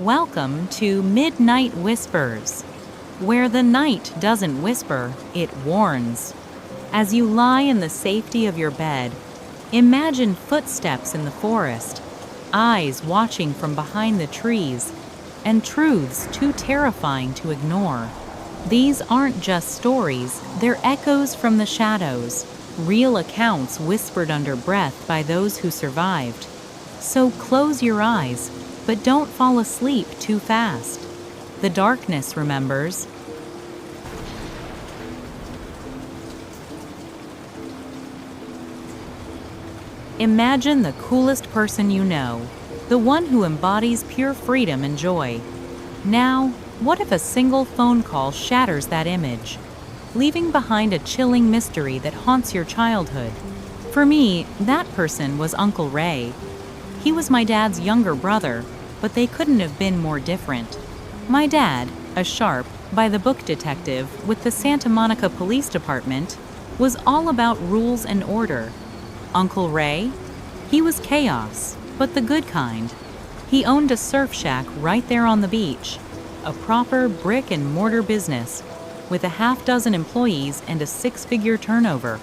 Welcome to Midnight Whispers, where the night doesn't whisper, it warns. As you lie in the safety of your bed, imagine footsteps in the forest, eyes watching from behind the trees, and truths too terrifying to ignore. These aren't just stories, they're echoes from the shadows, real accounts whispered under breath by those who survived. So close your eyes, but don't fall asleep too fast. The darkness remembers. Imagine the coolest person you know, the one who embodies pure freedom and joy. Now, what if a single phone call shatters that image, leaving behind a chilling mystery that haunts your childhood? For me, that person was Uncle Ray. He was my dad's younger brother, but they couldn't have been more different. My dad, a sharp, by-the-book detective with the Santa Monica Police Department, was all about rules and order. Uncle Ray? He was chaos, but the good kind. He owned a surf shack right there on the beach, a proper brick-and-mortar business, with a half-dozen employees and a six-figure turnover.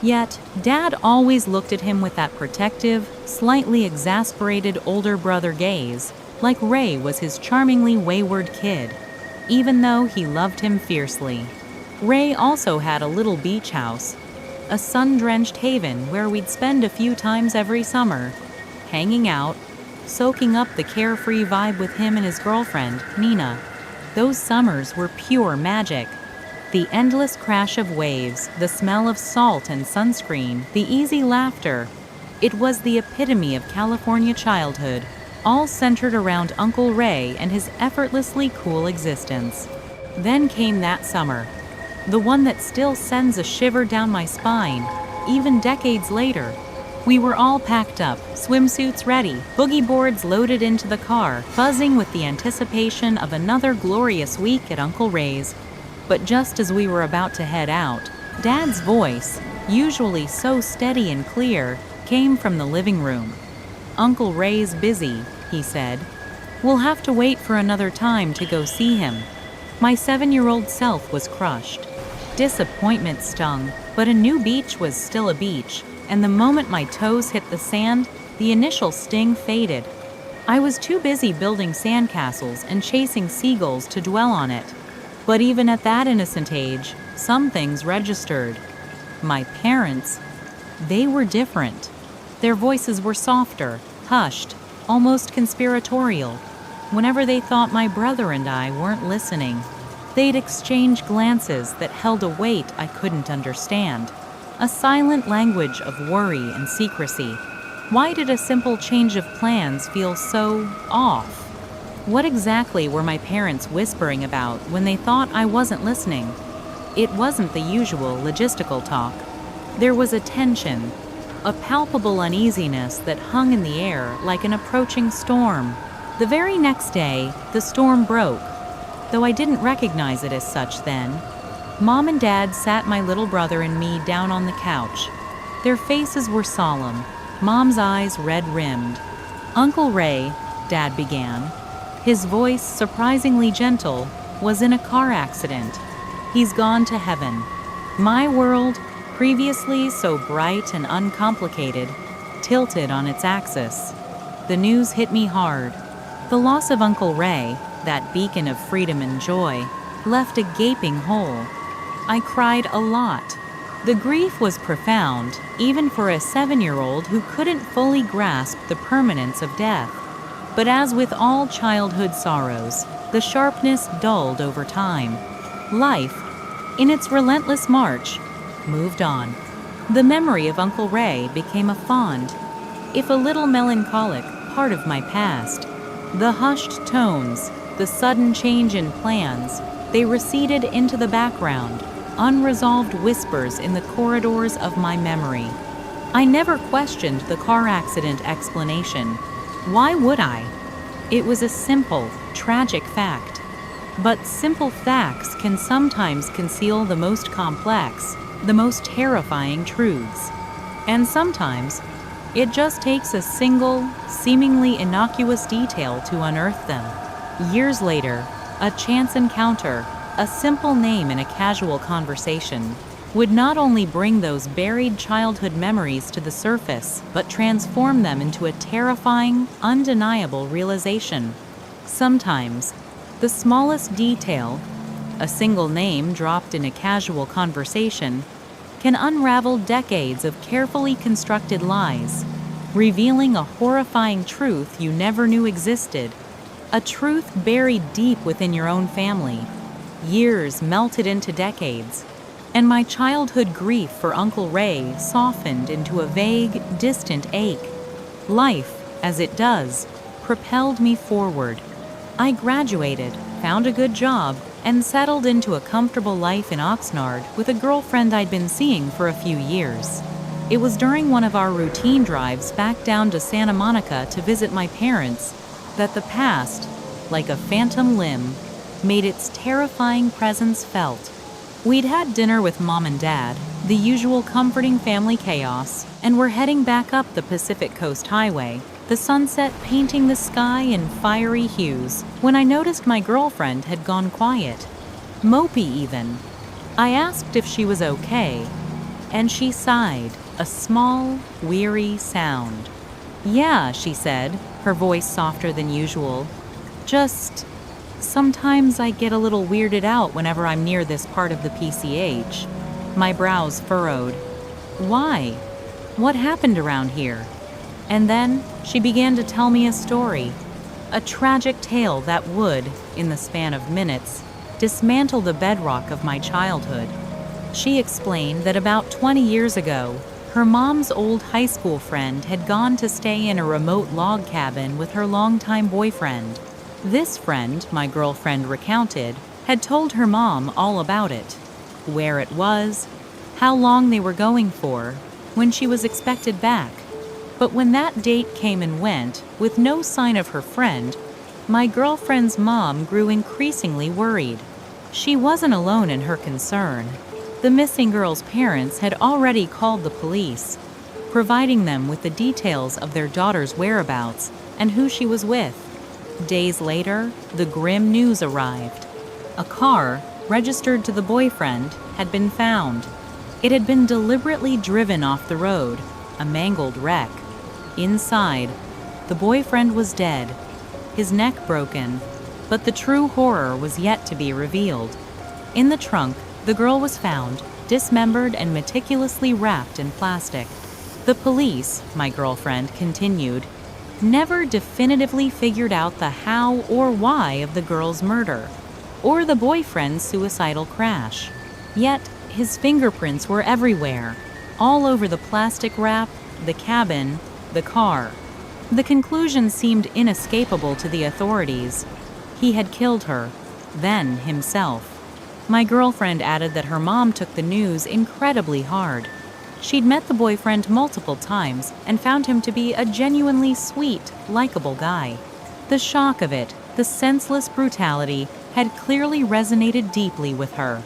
Yet, Dad always looked at him with that protective, slightly exasperated older brother gaze, like Ray was his charmingly wayward kid, even though he loved him fiercely. Ray also had a little beach house, a sun-drenched haven where we'd spend a few times every summer, hanging out, soaking up the carefree vibe with him and his girlfriend, Nina. Those summers were pure magic. The endless crash of waves, the smell of salt and sunscreen, the easy laughter. It was the epitome of California childhood, all centered around Uncle Ray and his effortlessly cool existence. Then came that summer, the one that still sends a shiver down my spine, even decades later. We were all packed up, swimsuits ready, boogie boards loaded into the car, buzzing with the anticipation of another glorious week at Uncle Ray's. But just as we were about to head out, Dad's voice, usually so steady and clear, came from the living room. "Uncle Ray's busy," he said. "We'll have to wait for another time to go see him." My 7-year-old self was crushed. Disappointment stung, but a new beach was still a beach, and the moment my toes hit the sand, the initial sting faded. I was too busy building sandcastles and chasing seagulls to dwell on it. But even at that innocent age, some things registered. My parents, they were different. Their voices were softer, hushed, almost conspiratorial. Whenever they thought my brother and I weren't listening, they'd exchange glances that held a weight I couldn't understand. A silent language of worry and secrecy. Why did a simple change of plans feel so off? What exactly were my parents whispering about when they thought I wasn't listening? It wasn't the usual logistical talk. There was a tension, a palpable uneasiness that hung in the air like an approaching storm. The very next day, the storm broke, though I didn't recognize it as such then. Mom and Dad sat my little brother and me down on the couch. Their faces were solemn, Mom's eyes red-rimmed. "Uncle Ray," Dad began, his voice surprisingly gentle, was in a car accident. He's gone to heaven. My world, previously so bright and uncomplicated, tilted on its axis. The news hit me hard. The loss of Uncle Ray, that beacon of freedom and joy, left a gaping hole. I cried a lot. The grief was profound, even for a 7-year-old who couldn't fully grasp the permanence of death. But as with all childhood sorrows, the sharpness dulled over time. Life, in its relentless march, moved on. The memory of Uncle Ray became a fond, if a little melancholic, part of my past. The hushed tones, the sudden change in plans, they receded into the background, unresolved whispers in the corridors of my memory. I never questioned the car accident explanation. Why would I? It was a simple, tragic fact. But simple facts can sometimes conceal the most complex, the most terrifying truths. And sometimes, it just takes a single, seemingly innocuous detail to unearth them. Years later, a chance encounter, a simple name in a casual conversation, would not only bring those buried childhood memories to the surface, but transform them into a terrifying, undeniable realization. Sometimes, the smallest detail, a single name dropped in a casual conversation, can unravel decades of carefully constructed lies, revealing a horrifying truth you never knew existed, a truth buried deep within your own family. Years melted into decades, and my childhood grief for Uncle Ray softened into a vague, distant ache. Life, as it does, propelled me forward. I graduated, found a good job, and settled into a comfortable life in Oxnard with a girlfriend I'd been seeing for a few years. It was during one of our routine drives back down to Santa Monica to visit my parents that the past, like a phantom limb, made its terrifying presence felt. We'd had dinner with Mom and Dad, the usual comforting family chaos, and were heading back up the Pacific Coast Highway, the sunset painting the sky in fiery hues, when I noticed my girlfriend had gone quiet. Mopey even. I asked if she was okay, and she sighed, a small, weary sound. "Yeah," she said, her voice softer than usual. "Just, sometimes I get a little weirded out whenever I'm near this part of the PCH." My brows furrowed. "Why? What happened around here?" And then she began to tell me a story, a tragic tale that would, in the span of minutes, dismantle the bedrock of my childhood. She explained that about 20 years ago, her mom's old high school friend had gone to stay in a remote log cabin with her longtime boyfriend. This friend, my girlfriend recounted, had told her mom all about it, where it was, how long they were going for, when she was expected back. But when that date came and went, with no sign of her friend, my girlfriend's mom grew increasingly worried. She wasn't alone in her concern. The missing girl's parents had already called the police, providing them with the details of their daughter's whereabouts and who she was with. Days later, the grim news arrived. A car, registered to the boyfriend, had been found. It had been deliberately driven off the road, a mangled wreck. Inside, the boyfriend was dead, his neck broken, but the true horror was yet to be revealed. In the trunk, the girl was found, dismembered and meticulously wrapped in plastic. The police, my girlfriend continued, never definitively figured out the how or why of the girl's murder, or the boyfriend's suicidal crash. Yet, his fingerprints were everywhere, all over the plastic wrap, the cabin, the car. The conclusion seemed inescapable to the authorities. He had killed her, then himself. My girlfriend added that her mom took the news incredibly hard. She'd met the boyfriend multiple times and found him to be a genuinely sweet, likable guy. The shock of it, the senseless brutality, had clearly resonated deeply with her.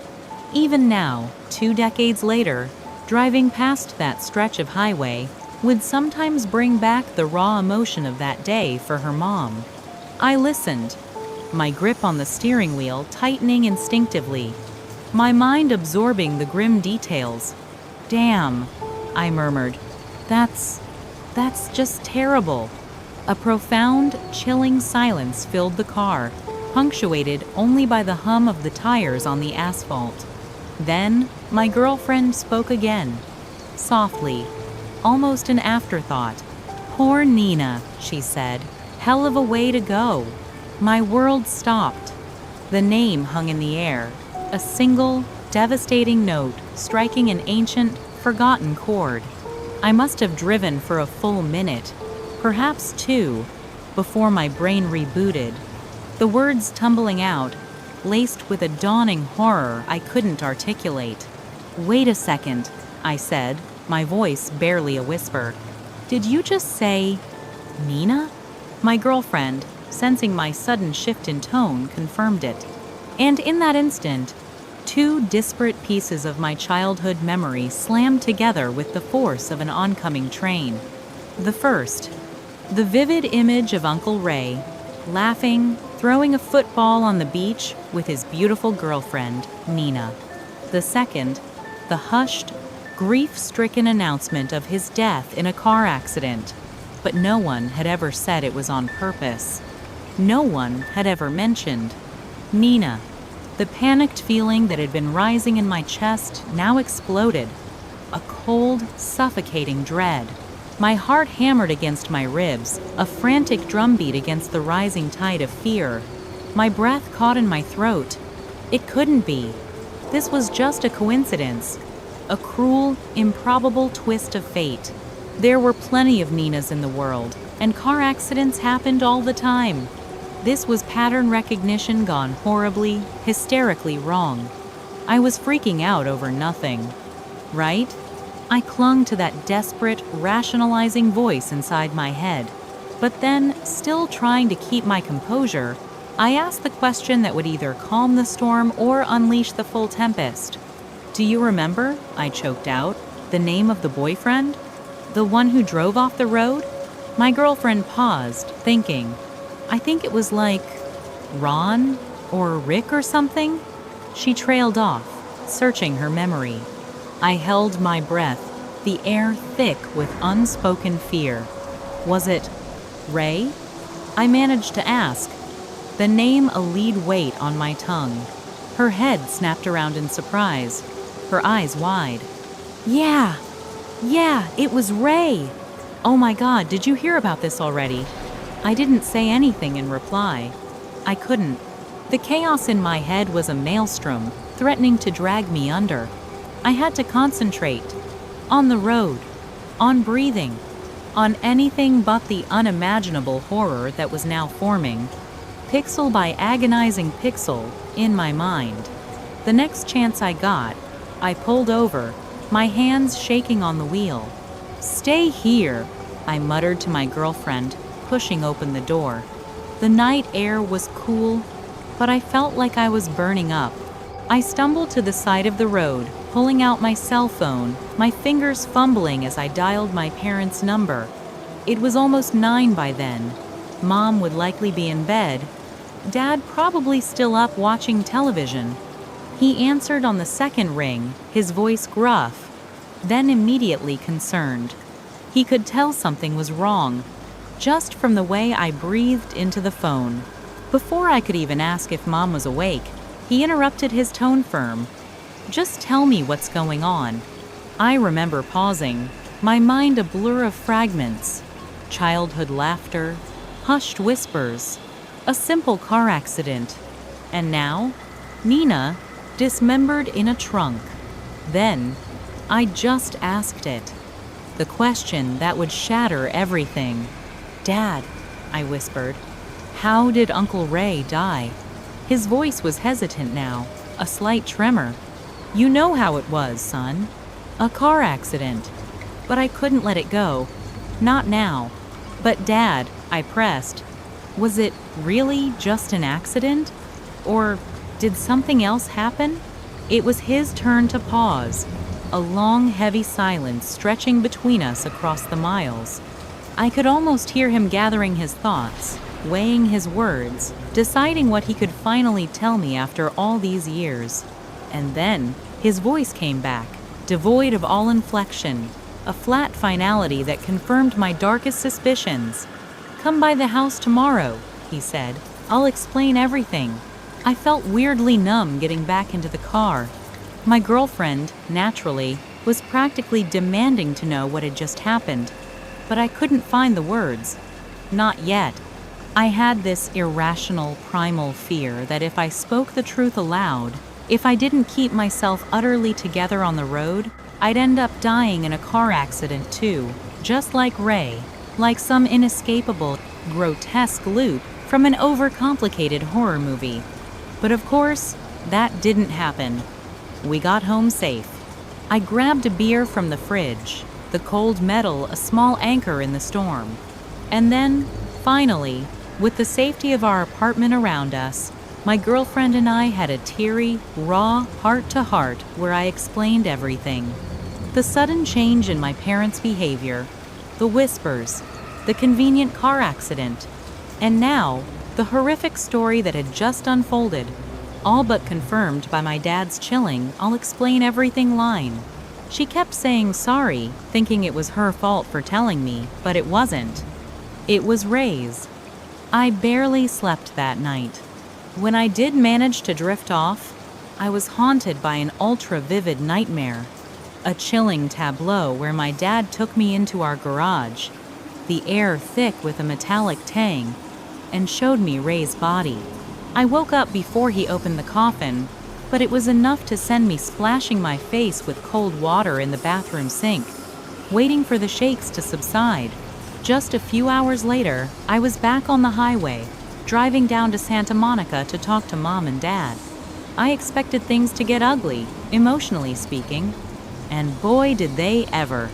Even now, 2 decades later, driving past that stretch of highway would sometimes bring back the raw emotion of that day for her mom. I listened, my grip on the steering wheel tightening instinctively, my mind absorbing the grim details. "Damn," I murmured. That's just terrible." A profound, chilling silence filled the car, punctuated only by the hum of the tires on the asphalt. Then, my girlfriend spoke again, softly, almost an afterthought. "Poor Nina," she said. "Hell of a way to go." My world stopped. The name hung in the air, a single, devastating note striking an ancient, forgotten chord. I must have driven for a full minute, perhaps 2, before my brain rebooted, the words tumbling out, laced with a dawning horror I couldn't articulate. "Wait a second," I said, my voice barely a whisper. "Did you just say Nina?" My girlfriend, sensing my sudden shift in tone, confirmed it. And in that instant, 2 disparate pieces of my childhood memory slammed together with the force of an oncoming train. The first, the vivid image of Uncle Ray, laughing, throwing a football on the beach with his beautiful girlfriend, Nina. The second, the hushed, grief-stricken announcement of his death in a car accident. But no one had ever said it was on purpose. No one had ever mentioned Nina. The panicked feeling that had been rising in my chest now exploded. A cold, suffocating dread. My heart hammered against my ribs, a frantic drumbeat against the rising tide of fear. My breath caught in my throat. It couldn't be. This was just a coincidence. A cruel, improbable twist of fate. There were plenty of Ninas in the world, and car accidents happened all the time. This was pattern recognition gone horribly, hysterically wrong. I was freaking out over nothing. Right? I clung to that desperate, rationalizing voice inside my head. But then, still trying to keep my composure, I asked the question that would either calm the storm or unleash the full tempest. "Do you remember," I choked out, "the name of the boyfriend? The one who drove off the road?" My girlfriend paused, thinking. "I think it was like Ron or Rick or something." She trailed off, searching her memory. I held my breath, the air thick with unspoken fear. Was it Ray? I managed to ask, the name a lead weight on my tongue. Her head snapped around in surprise, her eyes wide. Yeah, it was Ray. Oh my God, did you hear about this already?" I didn't say anything in reply. I couldn't. The chaos in my head was a maelstrom, threatening to drag me under. I had to concentrate. On the road. On breathing. On anything but the unimaginable horror that was now forming, pixel by agonizing pixel, in my mind. The next chance I got, I pulled over, my hands shaking on the wheel. "Stay here," I muttered to my girlfriend, pushing open the door. The night air was cool, but I felt like I was burning up. I stumbled to the side of the road, pulling out my cell phone, my fingers fumbling as I dialed my parents' number. It was almost 9 by then. Mom would likely be in bed. Dad probably still up watching television. He answered on the second ring, his voice gruff, then immediately concerned. He could tell something was wrong, just from the way I breathed into the phone. Before I could even ask if Mom was awake, he interrupted, his tone firm. "Just tell me what's going on." I remember pausing, my mind a blur of fragments. Childhood laughter, hushed whispers, a simple car accident. And now, Nina, dismembered in a trunk. Then, I just asked it. The question that would shatter everything. "Dad," I whispered, "how did Uncle Ray die?" His voice was hesitant now, a slight tremor. "You know how it was, son. A car accident." But I couldn't let it go. Not now. "But Dad," I pressed, "was it really just an accident? Or did something else happen?" It was his turn to pause, a long, heavy silence stretching between us across the miles. I could almost hear him gathering his thoughts, weighing his words, deciding what he could finally tell me after all these years. And then his voice came back, devoid of all inflection, a flat finality that confirmed my darkest suspicions. "Come by the house tomorrow," he said. "I'll explain everything." I felt weirdly numb getting back into the car. My girlfriend, naturally, was practically demanding to know what had just happened. But I couldn't find the words. Not yet. I had this irrational, primal fear that if I spoke the truth aloud, if I didn't keep myself utterly together on the road, I'd end up dying in a car accident too, just like Ray, like some inescapable, grotesque loop from an overcomplicated horror movie. But of course, that didn't happen. We got home safe. I grabbed a beer from the fridge, the cold metal a small anchor in the storm. And then, finally, with the safety of our apartment around us, my girlfriend and I had a teary, raw heart-to-heart where I explained everything. The sudden change in my parents' behavior, the whispers, the convenient car accident, and now, The horrific story that had just unfolded, all but confirmed by my dad's chilling "I'll explain everything" line. She kept saying sorry, thinking it was her fault for telling me, but it wasn't. It was Ray's. I barely slept that night. When I did manage to drift off, I was haunted by an ultra-vivid nightmare. A chilling tableau where my dad took me into our garage, the air thick with a metallic tang, and showed me Ray's body. I woke up before he opened the coffin, but it was enough to send me splashing my face with cold water in the bathroom sink, waiting for the shakes to subside. Just a few hours later, I was back on the highway, driving down to Santa Monica to talk to Mom and Dad. I expected things to get ugly, emotionally speaking, and boy did they ever.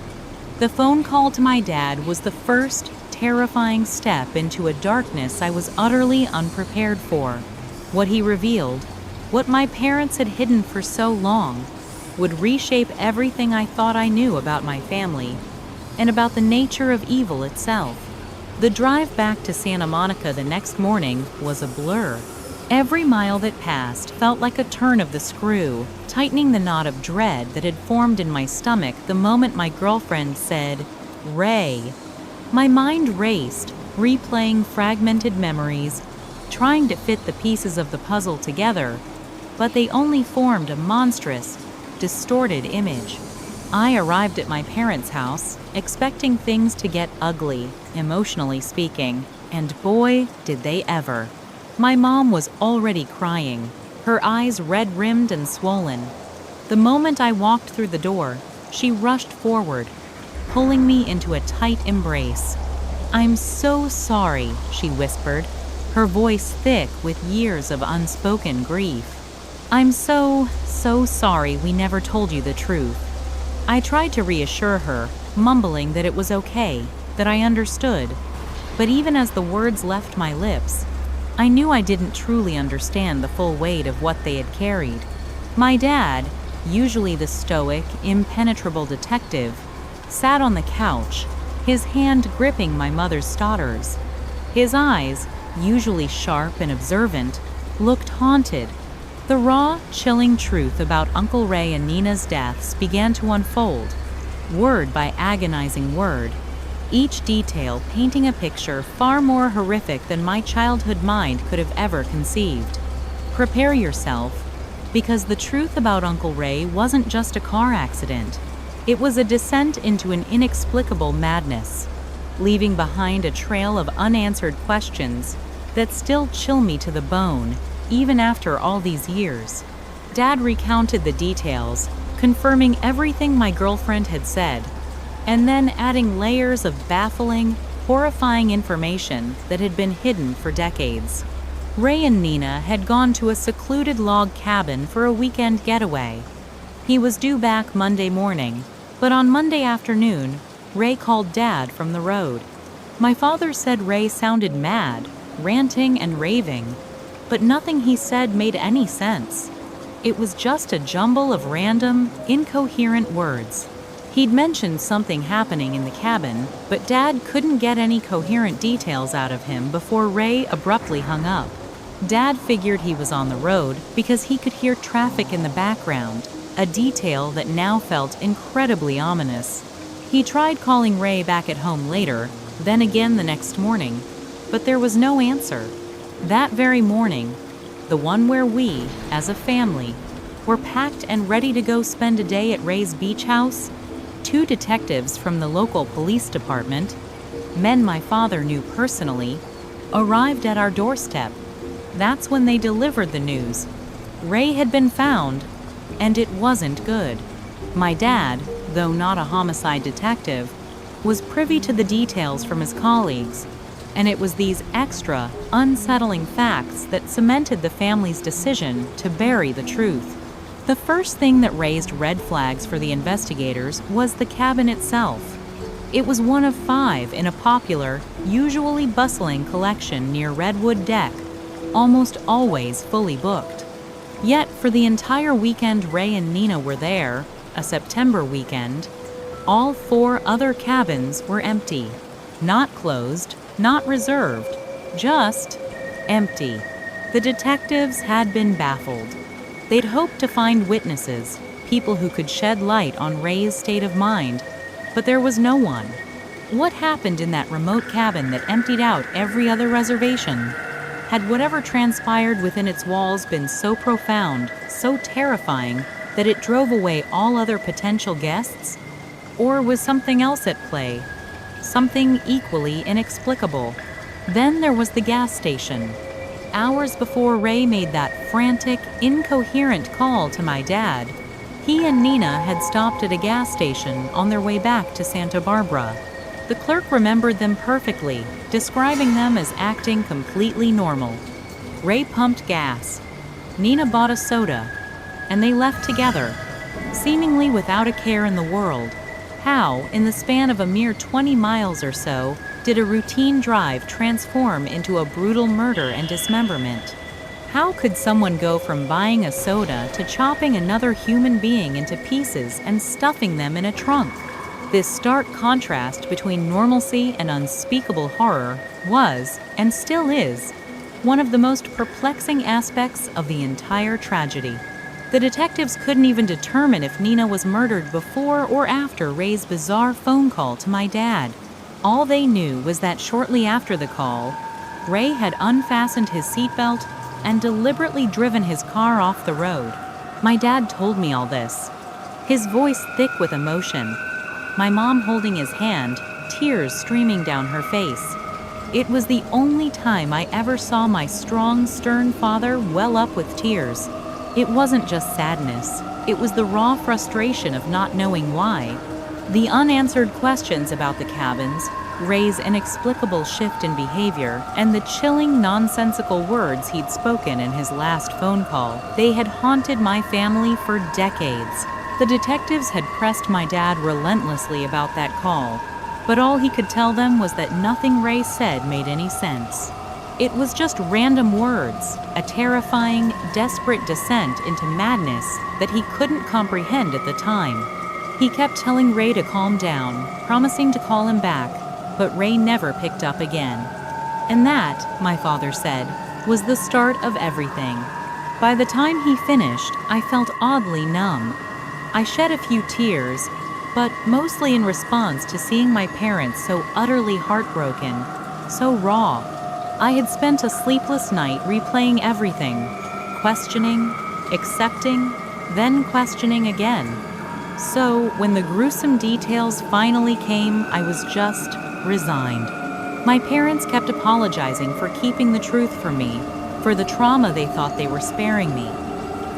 The phone call to my dad was the first terrifying step into a darkness I was utterly unprepared for. What he revealed, what my parents had hidden for so long, would reshape everything I thought I knew about my family and about the nature of evil itself. The drive back to Santa Monica the next morning was a blur. Every mile that passed felt like a turn of the screw, tightening the knot of dread that had formed in my stomach the moment my girlfriend said, "Ray." My mind raced, replaying fragmented memories, trying to fit the pieces of the puzzle together, but they only formed a monstrous, distorted image. I arrived at my parents' house, expecting things to get ugly, emotionally speaking, and boy, did they ever. My mom was already crying, her eyes red-rimmed and swollen. The moment I walked through the door, she rushed forward, pulling me into a tight embrace. "I'm so sorry," she whispered, her voice thick with years of unspoken grief. "I'm so sorry we never told you the truth." I tried to reassure her, mumbling that it was okay, that I understood. But even as the words left my lips, I knew I didn't truly understand the full weight of what they had carried. My dad, usually the stoic, impenetrable detective, sat on the couch, his hand gripping my mother's stodders. His eyes, usually sharp and observant, looked haunted. The raw, chilling truth about Uncle Ray and Nina's deaths began to unfold, word by agonizing word, each detail painting a picture far more horrific than my childhood mind could have ever conceived. Prepare yourself, because the truth about Uncle Ray wasn't just a car accident. It was a descent into an inexplicable madness, leaving behind a trail of unanswered questions that still chill me to the bone, even after all these years. Dad recounted the details, confirming everything my girlfriend had said, and then adding layers of baffling, horrifying information that had been hidden for decades. Ray and Nina had gone to a secluded log cabin for a weekend getaway. He was due back Monday morning, but on Monday afternoon, Ray called Dad from the road. My father said Ray sounded mad, ranting and raving, but nothing he said made any sense. It was just a jumble of random, incoherent words. He'd mentioned something happening in the cabin, but Dad couldn't get any coherent details out of him before Ray abruptly hung up. Dad figured he was on the road because he could hear traffic in the background, a detail that now felt incredibly ominous. He tried calling Ray back at home later, then again the next morning, but there was no answer. That very morning, the one where we, as a family, were packed and ready to go spend a day at Ray's beach house, two detectives from the local police department, men my father knew personally, arrived at our doorstep. That's when they delivered the news. Ray had been found, and it wasn't good. My dad, though not a homicide detective, was privy to the details from his colleagues, and it was these extra, unsettling facts that cemented the family's decision to bury the truth. The first thing that raised red flags for the investigators was the cabin itself. It was one of 5 in a popular, usually bustling collection near Redwood Deck, almost always fully booked. Yet for the entire weekend Ray and Nina were there, a September weekend, all 4 other cabins were empty. Not closed, not reserved, just Empty. The detectives had been baffled. They'd hoped to find witnesses, people who could shed light on Ray's state of mind, but there was no one. What happened in that remote cabin that emptied out every other reservation? Had whatever transpired within its walls been so profound, so terrifying, that it drove away all other potential guests? Or was something else at play? Something equally inexplicable? Then there was the gas station. Hours before Ray made that frantic, incoherent call to my dad, he and Nina had stopped at a gas station on their way back to Santa Barbara. The clerk remembered them perfectly, describing them as acting completely normal. Ray pumped gas. Nina bought a soda, and they left together, seemingly without a care in the world. How, in the span of a mere 20 miles or so, did a routine drive transform into a brutal murder and dismemberment? How could someone go from buying a soda to chopping another human being into pieces and stuffing them in a trunk? This stark contrast between normalcy and unspeakable horror was, and still is, one of the most perplexing aspects of the entire tragedy. The detectives couldn't even determine if Nina was murdered before or after Ray's bizarre phone call to my dad. All they knew was that shortly after the call, Ray had unfastened his seatbelt and deliberately driven his car off the road. My dad told me all this, his voice thick with emotion, my mom holding his hand, tears streaming down her face. It was the only time I ever saw my strong, stern father well up with tears. It wasn't just sadness, it was the raw frustration of not knowing why. The unanswered questions about the cabins, Ray's inexplicable shift in behavior, and the chilling, nonsensical words he'd spoken in his last phone call, they had haunted my family for decades. The detectives had pressed my dad relentlessly about that call, but all he could tell them was that nothing Ray said made any sense. It was just random words, a terrifying, desperate descent into madness that he couldn't comprehend at the time. He kept telling Ray to calm down, promising to call him back, but Ray never picked up again. And that, my father said, was the start of everything. By the time he finished, I felt oddly numb. I shed a few tears, but mostly in response to seeing my parents so utterly heartbroken, so raw. I had spent a sleepless night replaying everything, questioning, accepting, then questioning again. So, when the gruesome details finally came, I was just resigned. My parents kept apologizing for keeping the truth from me, for the trauma they thought they were sparing me.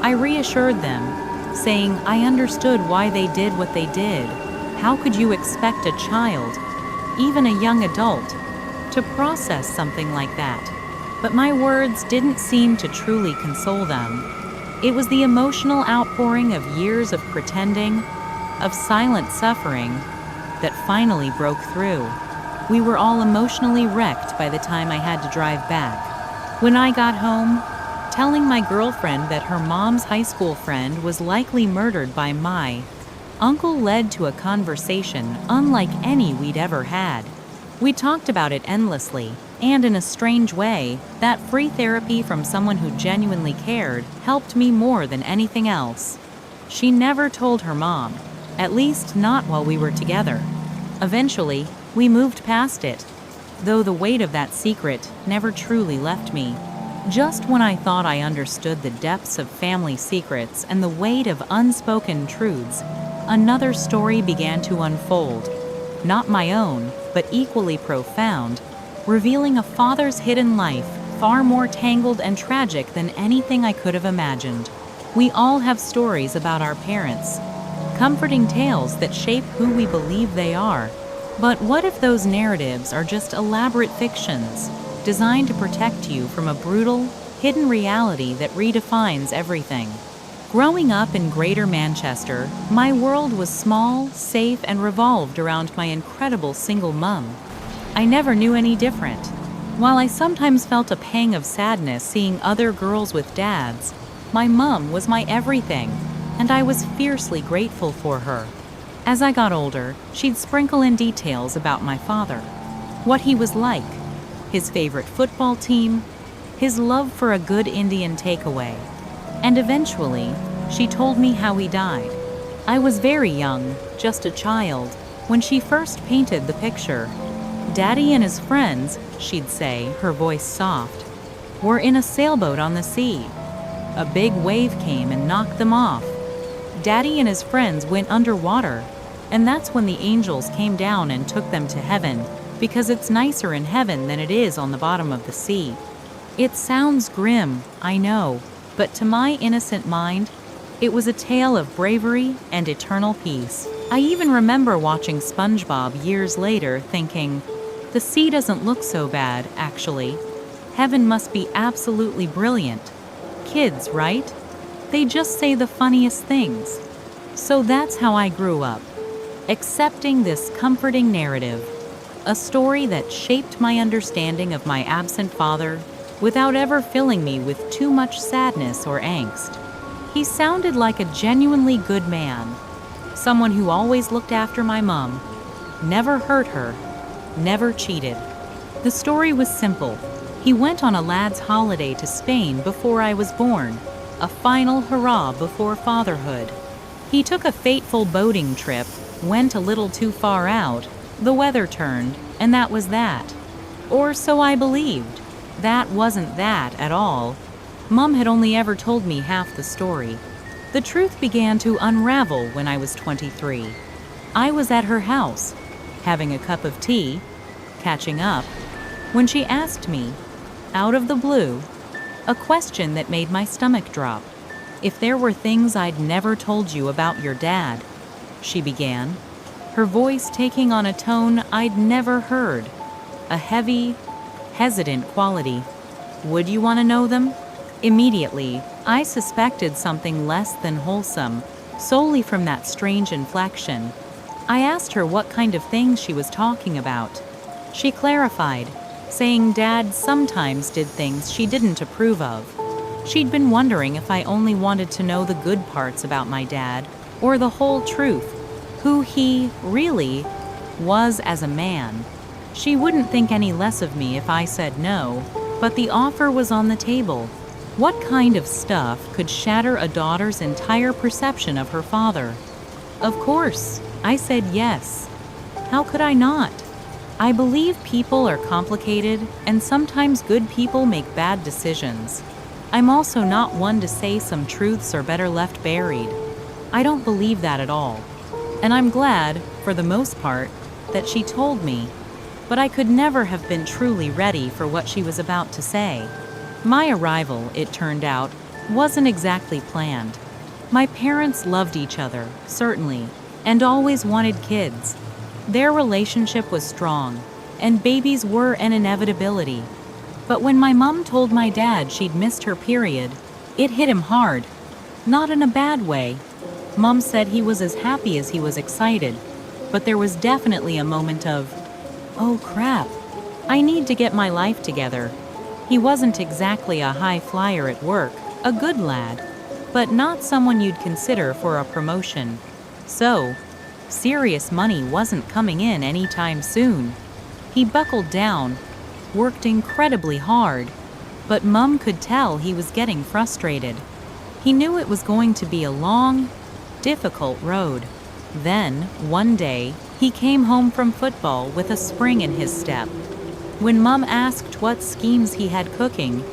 I reassured them, saying I understood why they did what they did. How could you expect a child, even a young adult, to process something like that? But my words didn't seem to truly console them. It was the emotional outpouring of years of pretending, of silent suffering, that finally broke through. We were all emotionally wrecked by the time I had to drive back. When I got home, telling my girlfriend that her mom's high school friend was likely murdered by my uncle led to a conversation unlike any we'd ever had. We talked about it endlessly, and in a strange way, that free therapy from someone who genuinely cared helped me more than anything else. She never told her mom, at least not while we were together. Eventually, we moved past it, though the weight of that secret never truly left me. Just when I thought I understood the depths of family secrets and the weight of unspoken truths, another story began to unfold. Not my own, but equally profound, revealing a father's hidden life far more tangled and tragic than anything I could have imagined. We all have stories about our parents, comforting tales that shape who we believe they are. But what if those narratives are just elaborate fictions, designed to protect you from a brutal, hidden reality that redefines everything? Growing up in Greater Manchester, my world was small, safe, and revolved around my incredible single mom. I never knew any different. While I sometimes felt a pang of sadness seeing other girls with dads, my mom was my everything, and I was fiercely grateful for her. As I got older, she'd sprinkle in details about my father, what he was like, his favorite football team, his love for a good Indian takeaway. And eventually, she told me how he died. I was very young, just a child, when she first painted the picture. Daddy and his friends, she'd say, her voice soft, were in a sailboat on the sea. A big wave came and knocked them off. Daddy and his friends went underwater, and that's when the angels came down and took them to heaven, because it's nicer in heaven than it is on the bottom of the sea. It sounds grim, I know, but to my innocent mind, it was a tale of bravery and eternal peace. I even remember watching SpongeBob years later thinking, the sea doesn't look so bad, actually. Heaven must be absolutely brilliant. Kids, right? They just say the funniest things. So that's how I grew up, accepting this comforting narrative, a story that shaped my understanding of my absent father without ever filling me with too much sadness or angst. He sounded like a genuinely good man, someone who always looked after my mom, never hurt her, never cheated. The story was simple. He went on a lad's holiday to Spain before I was born, a final hurrah before fatherhood. He took a fateful boating trip, went a little too far out, the weather turned, and that was that. Or so I believed. That wasn't that at all. Mom had only ever told me half the story. The truth began to unravel when I was 23. I was at her house, having a cup of tea, catching up, when she asked me, out of the blue, a question that made my stomach drop. If there were things I'd never told you about your dad, she began, her voice taking on a tone I'd never heard, a heavy, hesitant quality. Would you want to know them? Immediately, I suspected something less than wholesome, solely from that strange inflection. I asked her what kind of things she was talking about. She clarified, saying Dad sometimes did things she didn't approve of. She'd been wondering if I only wanted to know the good parts about my dad, or the whole truth, who he really was as a man. She wouldn't think any less of me if I said no, but the offer was on the table. What kind of stuff could shatter a daughter's entire perception of her father? Of course, I said yes. How could I not? I believe people are complicated, and sometimes good people make bad decisions. I'm also not one to say some truths are better left buried. I don't believe that at all. And I'm glad, for the most part, that she told me. But I could never have been truly ready for what she was about to say. My arrival, it turned out, wasn't exactly planned. My parents loved each other, certainly, and always wanted kids. Their relationship was strong, and babies were an inevitability. But when my mom told my dad she'd missed her period, it hit him hard. Not in a bad way. Mom said he was as happy as he was excited, but there was definitely a moment of, oh crap, I need to get my life together. He wasn't exactly a high flyer at work, a good lad, but not someone you'd consider for a promotion. So, serious money wasn't coming in anytime soon. He buckled down, worked incredibly hard, but Mum could tell he was getting frustrated. He knew it was going to be a long, difficult road. Then, one day, he came home from football with a spring in his step. When Mum asked what schemes he had cooking,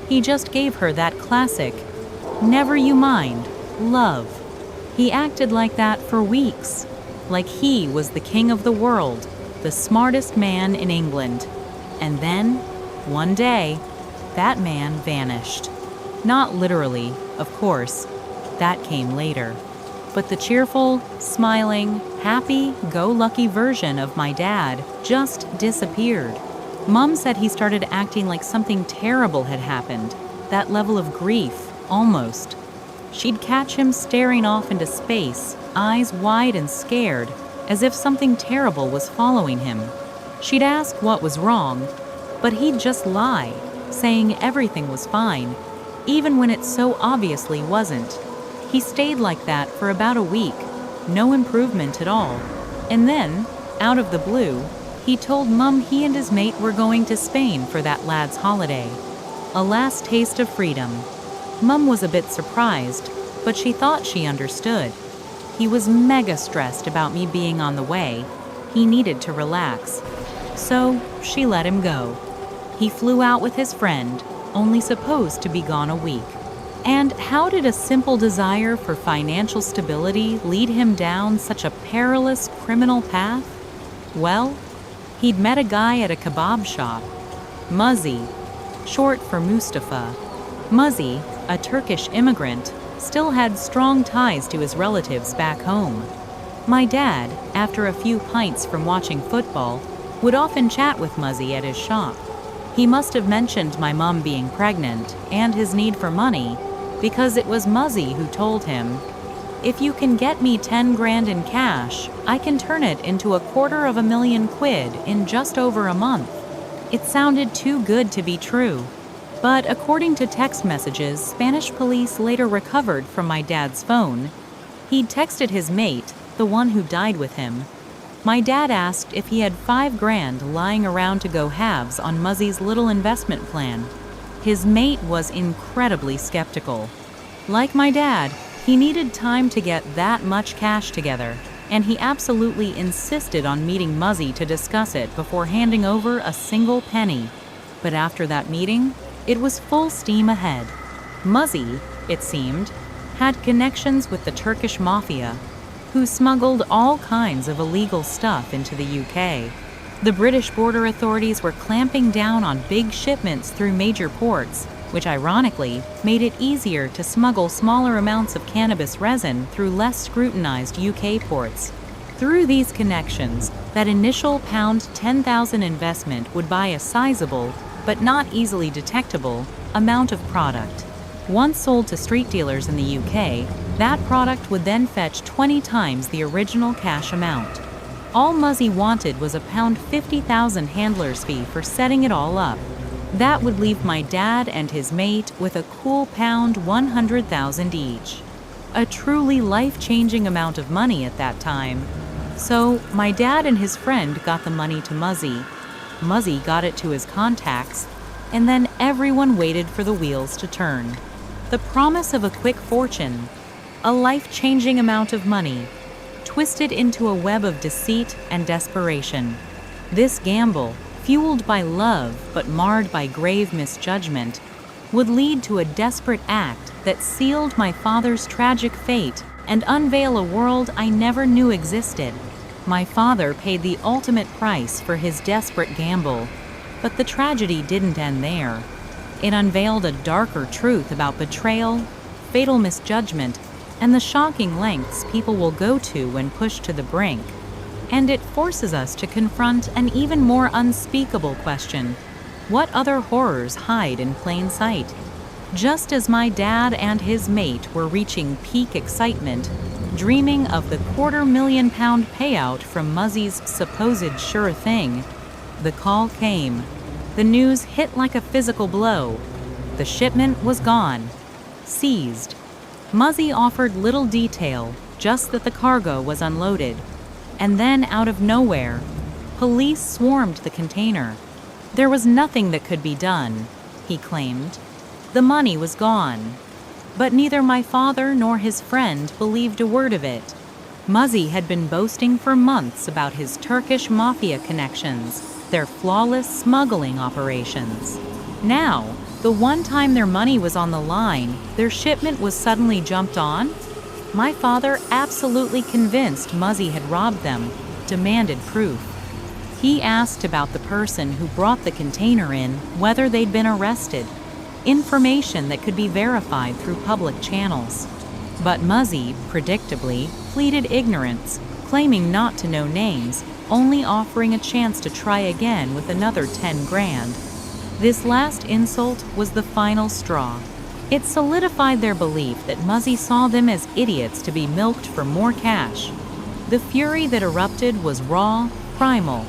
he just gave her that classic, "Never you mind, love." He acted like that for weeks, like he was the king of the world, the smartest man in England. And then, one day, that man vanished. Not literally, of course. That came later. But the cheerful, smiling, happy-go-lucky version of my dad just disappeared. Mom said he started acting like something terrible had happened, that level of grief, almost. She'd catch him staring off into space, eyes wide and scared, as if something terrible was following him. She'd ask what was wrong, but he'd just lie, saying everything was fine, even when it so obviously wasn't. He stayed like that for about a week, no improvement at all. And then, out of the blue, he told Mum he and his mate were going to Spain for that lad's holiday. A last taste of freedom. Mum was a bit surprised, but she thought she understood. He was mega stressed about me being on the way. He needed to relax. So she let him go. He flew out with his friend, only supposed to be gone a week. And how did a simple desire for financial stability lead him down such a perilous criminal path? Well, he'd met a guy at a kebab shop. Muzzy, short for Mustafa. Muzzy, a Turkish immigrant, still had strong ties to his relatives back home. My dad, after a few pints from watching football, would often chat with Muzzy at his shop. He must have mentioned my mom being pregnant and his need for money, because it was Muzzy who told him, "If you can get me 10 grand in cash, I can turn it into £250,000 in just over a month." It sounded too good to be true. But according to text messages Spanish police later recovered from my dad's phone, he'd texted his mate, the one who died with him. My dad asked if he had 5 grand lying around to go halves on Muzzy's little investment plan. His mate was incredibly skeptical. Like my dad, he needed time to get that much cash together, and he absolutely insisted on meeting Muzzy to discuss it before handing over a single penny. But after that meeting, it was full steam ahead. Muzzy, it seemed, had connections with the Turkish mafia, who smuggled all kinds of illegal stuff into the UK. The British border authorities were clamping down on big shipments through major ports, which ironically made it easier to smuggle smaller amounts of cannabis resin through less scrutinized UK ports. Through these connections, that initial £10,000 investment would buy a sizable, but not easily detectable, amount of product. Once sold to street dealers in the UK, that product would then fetch 20 times the original cash amount. All Muzzy wanted was a £50,000 handler's fee for setting it all up. That would leave my dad and his mate with a cool £100,000 each. A truly life-changing amount of money at that time. So my dad and his friend got the money to Muzzy. Muzzy got it to his contacts, and then everyone waited for the wheels to turn. The promise of a quick fortune, a life-changing amount of money, twisted into a web of deceit and desperation. This gamble, fueled by love but marred by grave misjudgment, would lead to a desperate act that sealed my father's tragic fate and unveil a world I never knew existed. My father paid the ultimate price for his desperate gamble, but the tragedy didn't end there. It unveiled a darker truth about betrayal, fatal misjudgment, and the shocking lengths people will go to when pushed to the brink. And it forces us to confront an even more unspeakable question: what other horrors hide in plain sight? Just as my dad and his mate were reaching peak excitement, dreaming of the £250,000 payout from Muzzy's supposed sure thing, the call came. The news hit like a physical blow. The shipment was gone. Seized. Muzzy offered little detail, just that the cargo was unloaded. And then, out of nowhere, police swarmed the container. There was nothing that could be done, he claimed. The money was gone. But neither my father nor his friend believed a word of it. Muzzy had been boasting for months about his Turkish mafia connections, their flawless smuggling operations. Now, the one time their money was on the line, their shipment was suddenly jumped on? My father, absolutely convinced Muzzy had robbed them, demanded proof. He asked about the person who brought the container in, whether they'd been arrested, information that could be verified through public channels. But Muzzy, predictably, pleaded ignorance, claiming not to know names, only offering a chance to try again with another 10 grand. This last insult was the final straw. It solidified their belief that Muzzy saw them as idiots to be milked for more cash. The fury that erupted was raw, primal.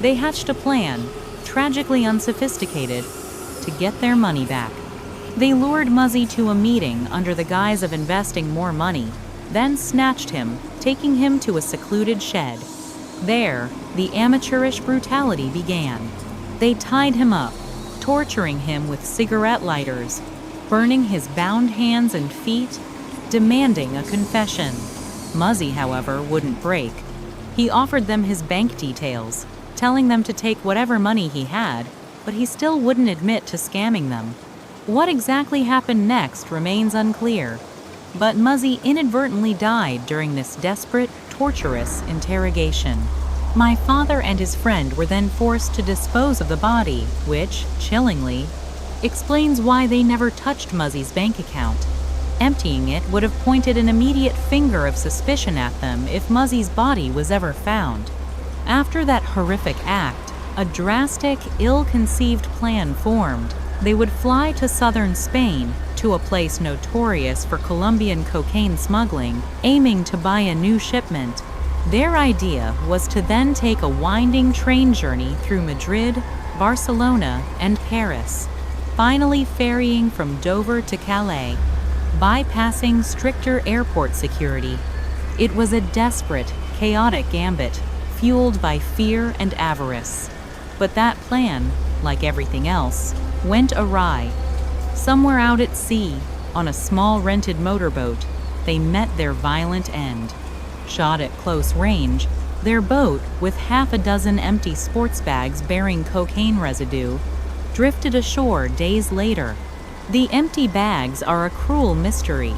They hatched a plan, tragically unsophisticated, to get their money back. They lured Muzzy to a meeting under the guise of investing more money, then snatched him, taking him to a secluded shed. There, the amateurish brutality began. They tied him up, torturing him with cigarette lighters, burning his bound hands and feet, demanding a confession. Muzzy, however, wouldn't break. He offered them his bank details, telling them to take whatever money he had, but he still wouldn't admit to scamming them. What exactly happened next remains unclear, but Muzzy inadvertently died during this desperate, torturous interrogation. My father and his friend were then forced to dispose of the body, which, chillingly, explains why they never touched Muzzy's bank account. Emptying it would have pointed an immediate finger of suspicion at them if Muzzy's body was ever found. After that horrific act, a drastic, ill-conceived plan formed. They would fly to southern Spain, to a place notorious for Colombian cocaine smuggling, aiming to buy a new shipment. Their idea was to then take a winding train journey through Madrid, Barcelona, and Paris, finally ferrying from Dover to Calais, bypassing stricter airport security. It was a desperate, chaotic gambit, fueled by fear and avarice. But that plan, like everything else, went awry. Somewhere out at sea, on a small rented motorboat, they met their violent end. Shot at close range, their boat, with half a dozen empty sports bags bearing cocaine residue, drifted ashore days later. The empty bags are a cruel mystery.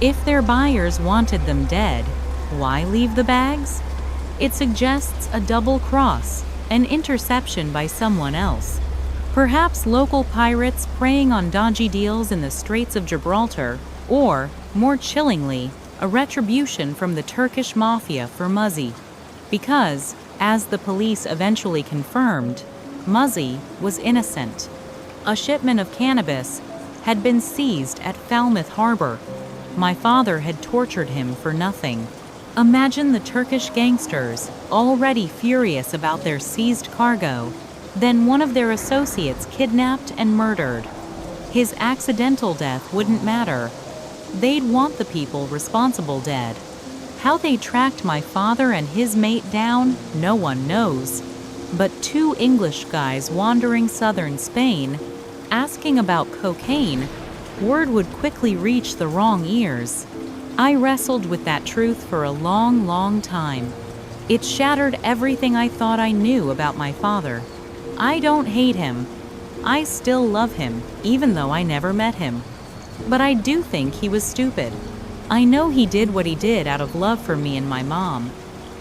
If their buyers wanted them dead, why leave the bags? It suggests a double cross, an interception by someone else. Perhaps local pirates preying on dodgy deals in the Straits of Gibraltar, or, more chillingly, a retribution from the Turkish mafia for Muzzy. Because, as the police eventually confirmed, Muzzy was innocent. A shipment of cannabis had been seized at Falmouth Harbor. My father had tortured him for nothing. Imagine the Turkish gangsters, already furious about their seized cargo, then one of their associates kidnapped and murdered. His accidental death wouldn't matter. They'd want the people responsible dead. How they tracked my father and his mate down, no one knows. But two English guys wandering southern Spain, asking about cocaine, word would quickly reach the wrong ears. I wrestled with that truth for a long, long time. It shattered everything I thought I knew about my father. I don't hate him. I still love him, even though I never met him. But I do think he was stupid. I know he did what he did out of love for me and my mom,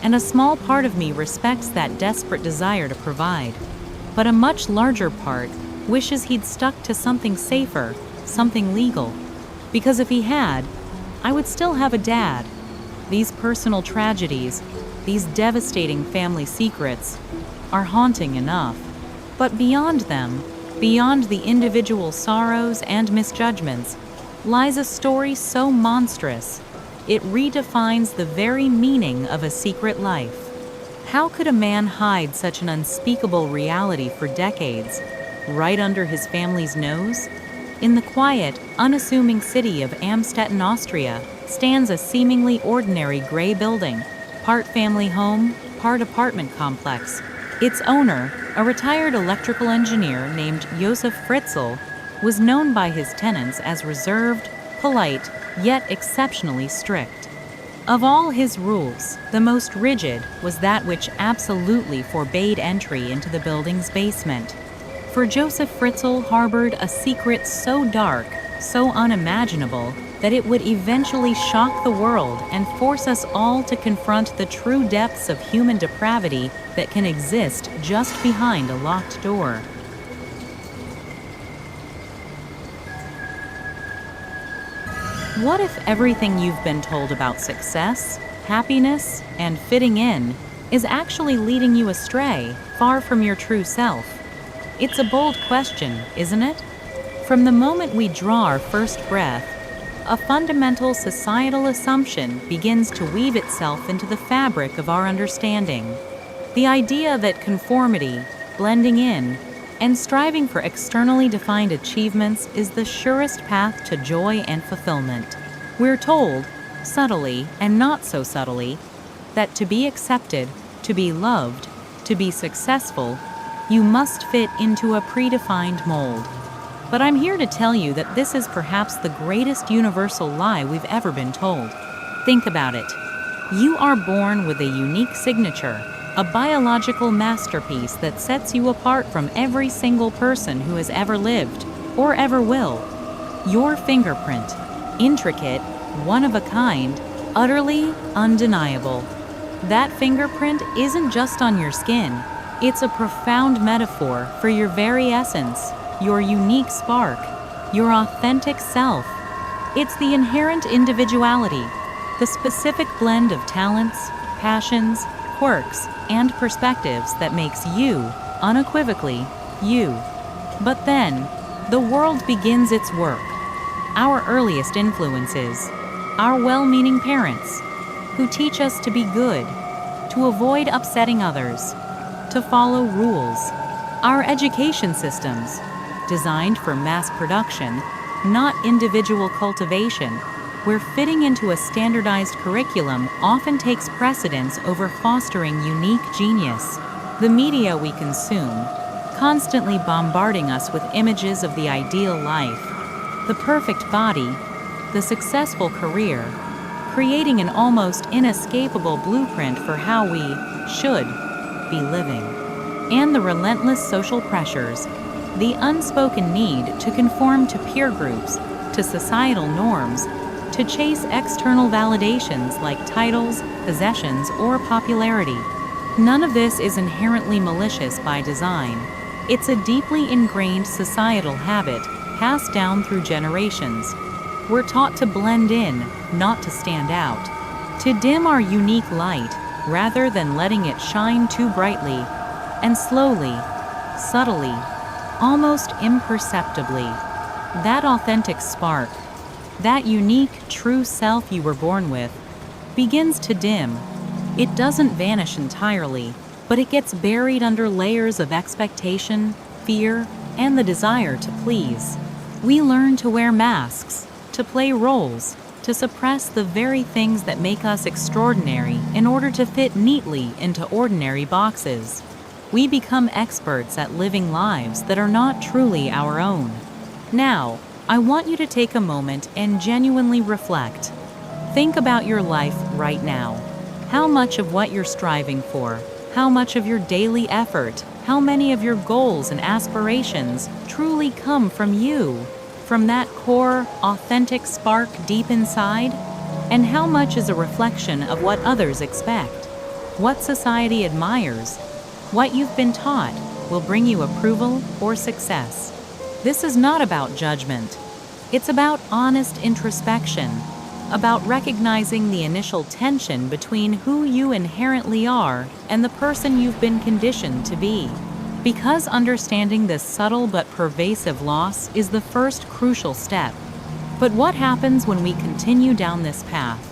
and a small part of me respects that desperate desire to provide. But a much larger part wishes he'd stuck to something safer, something legal. Because if he had, I would still have a dad. These personal tragedies, these devastating family secrets, are haunting enough. But beyond them, beyond the individual sorrows and misjudgments, lies a story so monstrous, it redefines the very meaning of a secret life. How could a man hide such an unspeakable reality for decades, right under his family's nose? In the quiet, unassuming city of Amstetten, Austria, stands a seemingly ordinary gray building, part family home, part apartment complex. Its owner, a retired electrical engineer named Josef Fritzl, was known by his tenants as reserved, polite, yet exceptionally strict. Of all his rules, the most rigid was that which absolutely forbade entry into the building's basement. For Josef Fritzl harbored a secret so dark, so unimaginable, that it would eventually shock the world and force us all to confront the true depths of human depravity that can exist just behind a locked door. What if everything you've been told about success, happiness, and fitting in is actually leading you astray, far from your true self? It's a bold question, isn't it? From the moment we draw our first breath, a fundamental societal assumption begins to weave itself into the fabric of our understanding. The idea that conformity, blending in, and striving for externally defined achievements is the surest path to joy and fulfillment. We're told, subtly and not so subtly, that to be accepted, to be loved, to be successful, You must fit into a predefined mold. But I'm here to tell you that this is perhaps the greatest universal lie we've ever been told. Think about it. You are born with a unique signature, a biological masterpiece that sets you apart from every single person who has ever lived, or ever will. Your fingerprint, intricate, one of a kind, utterly undeniable. That fingerprint isn't just on your skin, it's a profound metaphor for your very essence, your unique spark, your authentic self. It's the inherent individuality, the specific blend of talents, passions, quirks, and perspectives that makes you, unequivocally, you. But then, the world begins its work. Our earliest influences, our well-meaning parents, who teach us to be good, to avoid upsetting others, to follow rules. Our education systems, designed for mass production, not individual cultivation, where fitting into a standardized curriculum often takes precedence over fostering unique genius. The media we consume, constantly bombarding us with images of the ideal life, the perfect body, the successful career, creating an almost inescapable blueprint for how we should be living. And the relentless social pressures, the unspoken need to conform to peer groups, to societal norms, to chase external validations like titles, possessions, or popularity. None of this is inherently malicious by design. It's a deeply ingrained societal habit passed down through generations. We're taught to blend in, not to stand out, to dim our unique light rather than letting it shine too brightly, and slowly, subtly, almost imperceptibly, that authentic spark, that unique, true self you were born with, begins to dim. It doesn't vanish entirely, but it gets buried under layers of expectation, fear, and the desire to please. We learn to wear masks, to play roles, to suppress the very things that make us extraordinary in order to fit neatly into ordinary boxes. We become experts at living lives that are not truly our own. Now, I want you to take a moment and genuinely reflect. Think about your life right now. How much of what you're striving for, how much of your daily effort, how many of your goals and aspirations truly come from you, from that core, authentic spark deep inside? And how much is a reflection of what others expect, what society admires, what you've been taught will bring you approval or success? This is not about judgment. It's about honest introspection, about recognizing the initial tension between who you inherently are and the person you've been conditioned to be. Because understanding this subtle but pervasive loss is the first crucial step. But what happens when we continue down this path?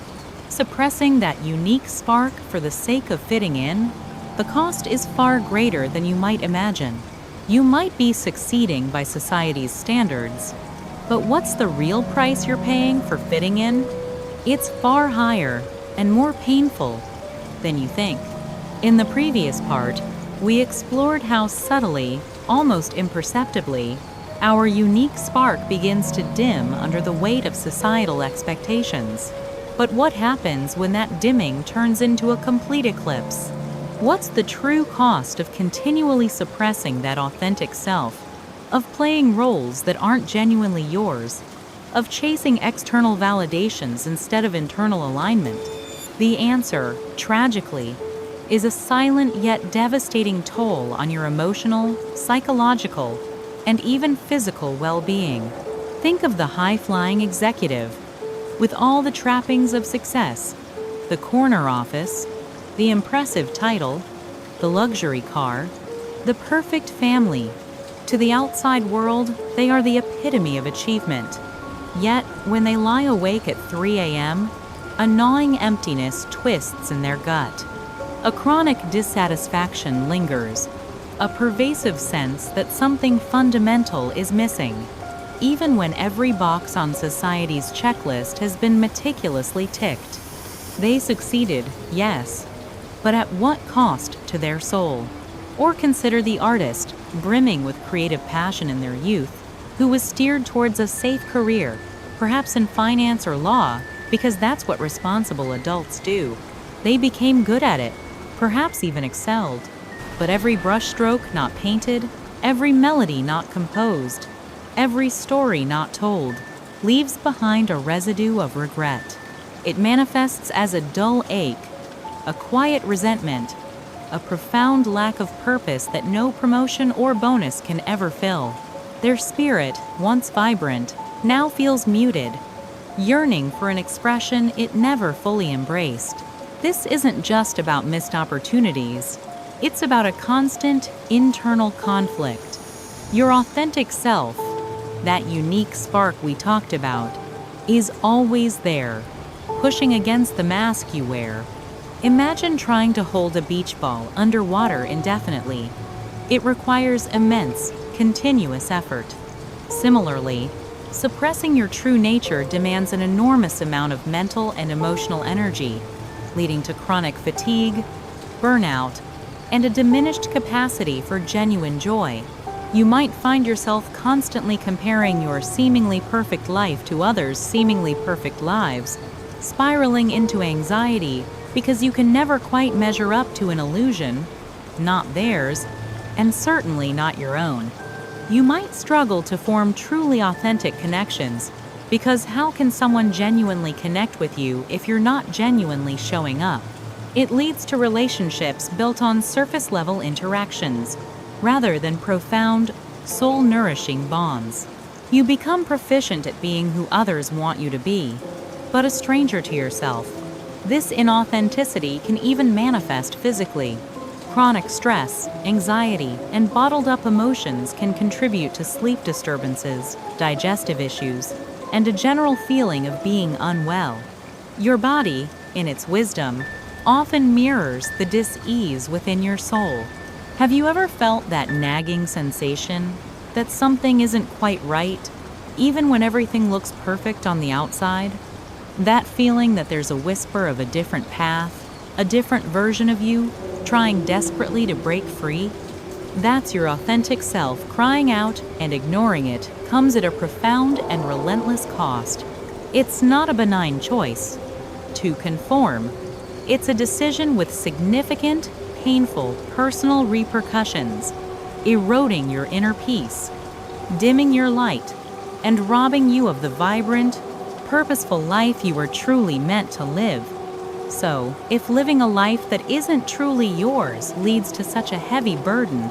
Suppressing that unique spark for the sake of fitting in? The cost is far greater than you might imagine. You might be succeeding by society's standards, but what's the real price you're paying for fitting in? It's far higher and more painful than you think. In the previous part, we explored how subtly, almost imperceptibly, our unique spark begins to dim under the weight of societal expectations. But what happens when that dimming turns into a complete eclipse? What's the true cost of continually suppressing that authentic self, of playing roles that aren't genuinely yours, of chasing external validations instead of internal alignment? The answer, tragically, is a silent yet devastating toll on your emotional, psychological, and even physical well-being. Think of the high-flying executive, with all the trappings of success, the corner office, the impressive title, the luxury car, the perfect family. To the outside world, they are the epitome of achievement. Yet, when they lie awake at 3 a.m., a gnawing emptiness twists in their gut. A chronic dissatisfaction lingers, a pervasive sense that something fundamental is missing, even when every box on society's checklist has been meticulously ticked. They succeeded, yes, but at what cost to their soul? Or consider the artist, brimming with creative passion in their youth, who was steered towards a safe career, perhaps in finance or law, because that's what responsible adults do. They became good at it, perhaps even excelled. But every brushstroke not painted, every melody not composed, every story not told, leaves behind a residue of regret. It manifests as a dull ache, a quiet resentment, a profound lack of purpose that no promotion or bonus can ever fill. Their spirit, once vibrant, now feels muted, yearning for an expression it never fully embraced. This isn't just about missed opportunities. It's about a constant internal conflict. Your authentic self, that unique spark we talked about, is always there, pushing against the mask you wear. Imagine trying to hold a beach ball underwater indefinitely. It requires immense, continuous effort. Similarly, suppressing your true nature demands an enormous amount of mental and emotional energy, leading to chronic fatigue, burnout, and a diminished capacity for genuine joy. You might find yourself constantly comparing your seemingly perfect life to others' seemingly perfect lives, spiraling into anxiety because you can never quite measure up to an illusion, not theirs, and certainly not your own. You might struggle to form truly authentic connections, because how can someone genuinely connect with you if you're not genuinely showing up? It leads to relationships built on surface-level interactions, rather than profound, soul-nourishing bonds. You become proficient at being who others want you to be, but a stranger to yourself. This inauthenticity can even manifest physically. Chronic stress, anxiety, and bottled-up emotions can contribute to sleep disturbances, digestive issues, and a general feeling of being unwell. Your body, in its wisdom, often mirrors the dis-ease within your soul. Have you ever felt that nagging sensation that something isn't quite right, even when everything looks perfect on the outside? That feeling that there's a whisper of a different path, a different version of you, trying desperately to break free? That's your authentic self crying out, and ignoring it comes at a profound and relentless cost. It's not a benign choice to conform. It's a decision with significant, painful, personal repercussions, eroding your inner peace, dimming your light, and robbing you of the vibrant, purposeful life you were truly meant to live. So, if living a life that isn't truly yours leads to such a heavy burden,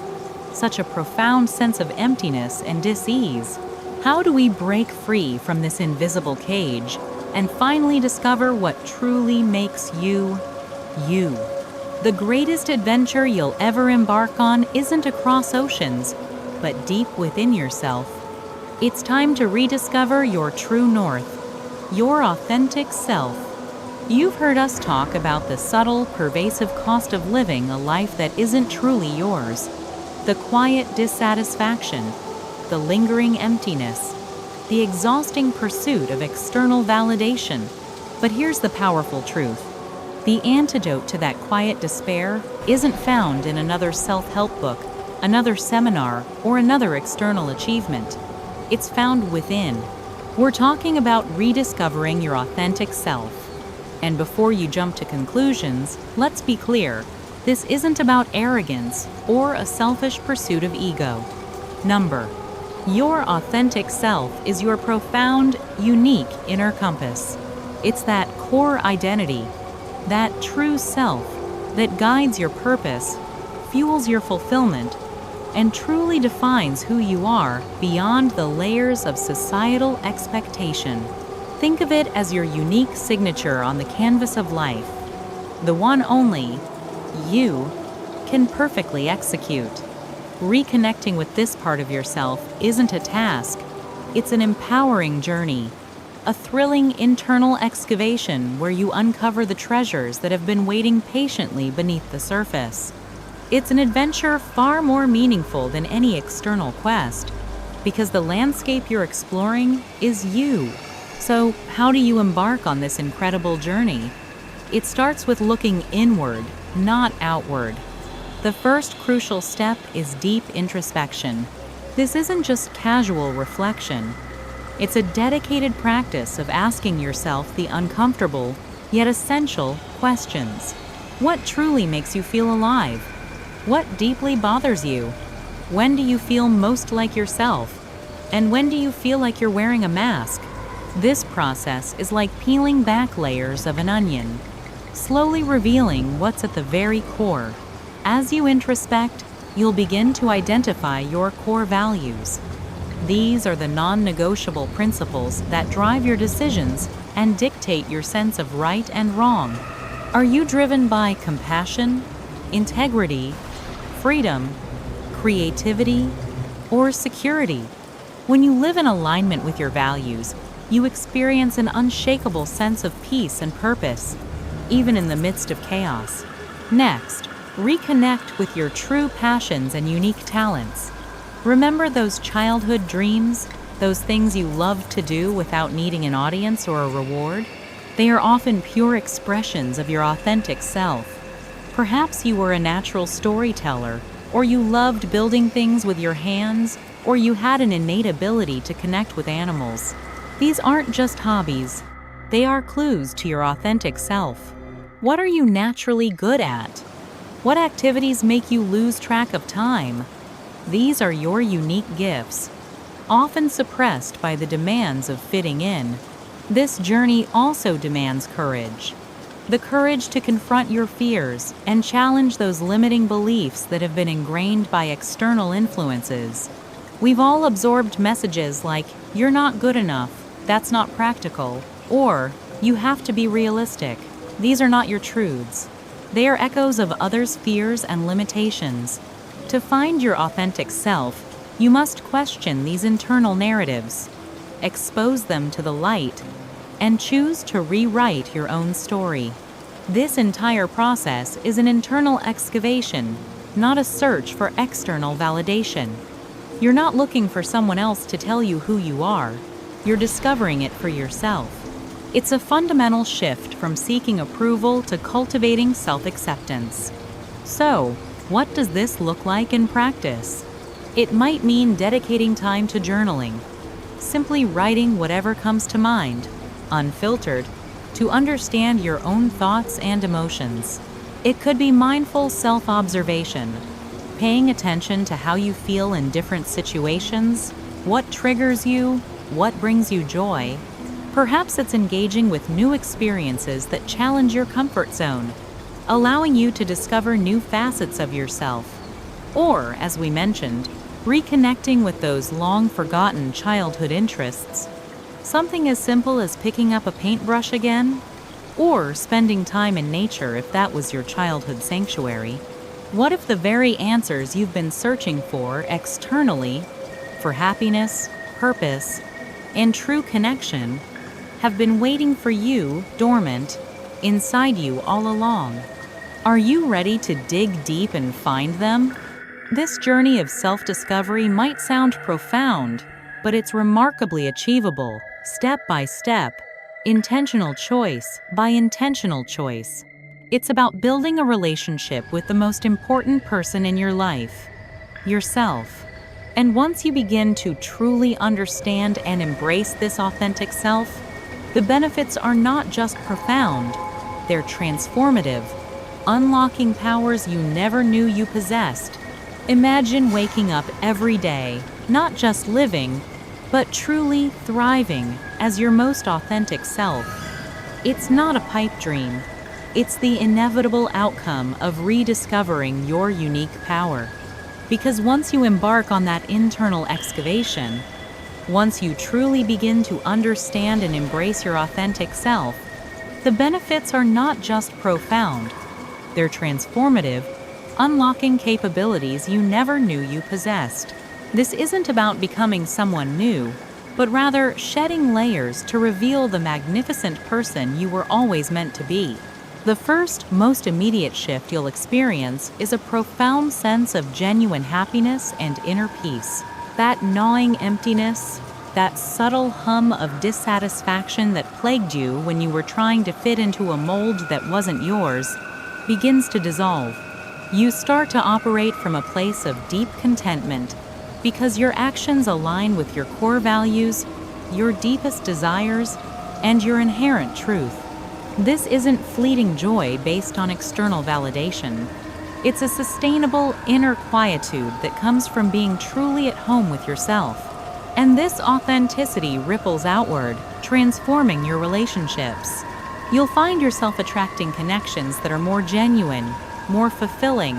such a profound sense of emptiness and dis-ease, how do we break free from this invisible cage and finally discover what truly makes you, you? The greatest adventure you'll ever embark on isn't across oceans, but deep within yourself. It's time to rediscover your true north, your authentic self. You've heard us talk about the subtle, pervasive cost of living a life that isn't truly yours, the quiet dissatisfaction, the lingering emptiness, the exhausting pursuit of external validation. But here's the powerful truth. The antidote to that quiet despair isn't found in another self-help book, another seminar, or another external achievement. It's found within. We're talking about rediscovering your authentic self. And before you jump to conclusions, let's be clear. This isn't about arrogance or a selfish pursuit of ego. Your authentic self is your profound, unique inner compass. It's that core identity, that true self that guides your purpose, fuels your fulfillment, and truly defines who you are beyond the layers of societal expectation. Think of it as your unique signature on the canvas of life, the one only you can perfectly execute. Reconnecting with this part of yourself isn't a task, it's an empowering journey, a thrilling internal excavation where you uncover the treasures that have been waiting patiently beneath the surface. It's an adventure far more meaningful than any external quest, because the landscape you're exploring is you. So, how do you embark on this incredible journey? It starts with looking inward, not outward. The first crucial step is deep introspection. This isn't just casual reflection. It's a dedicated practice of asking yourself the uncomfortable, yet essential, questions. What truly makes you feel alive? What deeply bothers you? When do you feel most like yourself? And when do you feel like you're wearing a mask? This process is like peeling back layers of an onion, slowly revealing what's at the very core. As you introspect, you'll begin to identify your core values. These are the non-negotiable principles that drive your decisions and dictate your sense of right and wrong. Are you driven by compassion, integrity, freedom, creativity, or security? When you live in alignment with your values, you experience an unshakable sense of peace and purpose, even in the midst of chaos. Next, reconnect with your true passions and unique talents. Remember those childhood dreams, those things you loved to do without needing an audience or a reward? They are often pure expressions of your authentic self. Perhaps you were a natural storyteller, or you loved building things with your hands, or you had an innate ability to connect with animals. These aren't just hobbies. They are clues to your authentic self. What are you naturally good at? What activities make you lose track of time? These are your unique gifts, often suppressed by the demands of fitting in. This journey also demands courage. The courage to confront your fears and challenge those limiting beliefs that have been ingrained by external influences. We've all absorbed messages like, "You're not good enough," "That's not practical," or "You have to be realistic." These are not your truths. They are echoes of others' fears and limitations. To find your authentic self, you must question these internal narratives, expose them to the light, and choose to rewrite your own story. This entire process is an internal excavation, not a search for external validation. You're not looking for someone else to tell you who you are. You're discovering it for yourself. It's a fundamental shift from seeking approval to cultivating self-acceptance. So, what does this look like in practice? It might mean dedicating time to journaling, simply writing whatever comes to mind, unfiltered, to understand your own thoughts and emotions. It could be mindful self-observation, paying attention to how you feel in different situations, what triggers you, what brings you joy. Perhaps it's engaging with new experiences that challenge your comfort zone, allowing you to discover new facets of yourself. Or, as we mentioned, reconnecting with those long-forgotten childhood interests. Something as simple as picking up a paintbrush again, or spending time in nature if that was your childhood sanctuary. What if the very answers you've been searching for externally, for happiness, purpose, and true connection, have been waiting for you, dormant, inside you all along? Are you ready to dig deep and find them? This journey of self-discovery might sound profound, but it's remarkably achievable, step by step, intentional choice by intentional choice. It's about building a relationship with the most important person in your life, yourself. And once you begin to truly understand and embrace this authentic self, the benefits are not just profound, they're transformative, unlocking powers you never knew you possessed. Imagine waking up every day, not just living, but truly thriving as your most authentic self. It's not a pipe dream. It's the inevitable outcome of rediscovering your unique power. Because once you embark on that internal excavation, once you truly begin to understand and embrace your authentic self, the benefits are not just profound, they're transformative, unlocking capabilities you never knew you possessed. This isn't about becoming someone new, but rather shedding layers to reveal the magnificent person you were always meant to be. The first, most immediate shift you'll experience is a profound sense of genuine happiness and inner peace. That gnawing emptiness, that subtle hum of dissatisfaction that plagued you when you were trying to fit into a mold that wasn't yours, begins to dissolve. You start to operate from a place of deep contentment because your actions align with your core values, your deepest desires, and your inherent truth. This isn't fleeting joy based on external validation. It's a sustainable inner quietude that comes from being truly at home with yourself. And this authenticity ripples outward, transforming your relationships. You'll find yourself attracting connections that are more genuine, more fulfilling,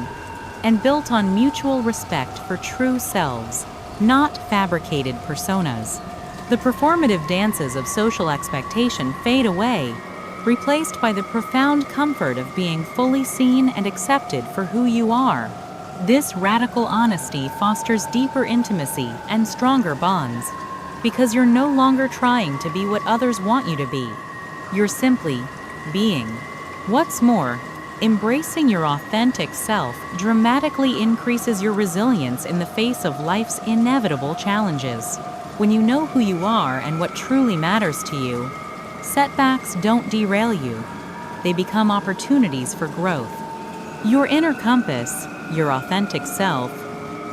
and built on mutual respect for true selves, not fabricated personas. The performative dances of social expectation fade away, replaced by the profound comfort of being fully seen and accepted for who you are. This radical honesty fosters deeper intimacy and stronger bonds, because you're no longer trying to be what others want you to be. You're simply being. What's more, embracing your authentic self dramatically increases your resilience in the face of life's inevitable challenges. When you know who you are and what truly matters to you, setbacks don't derail you. They become opportunities for growth. Your inner compass, your authentic self,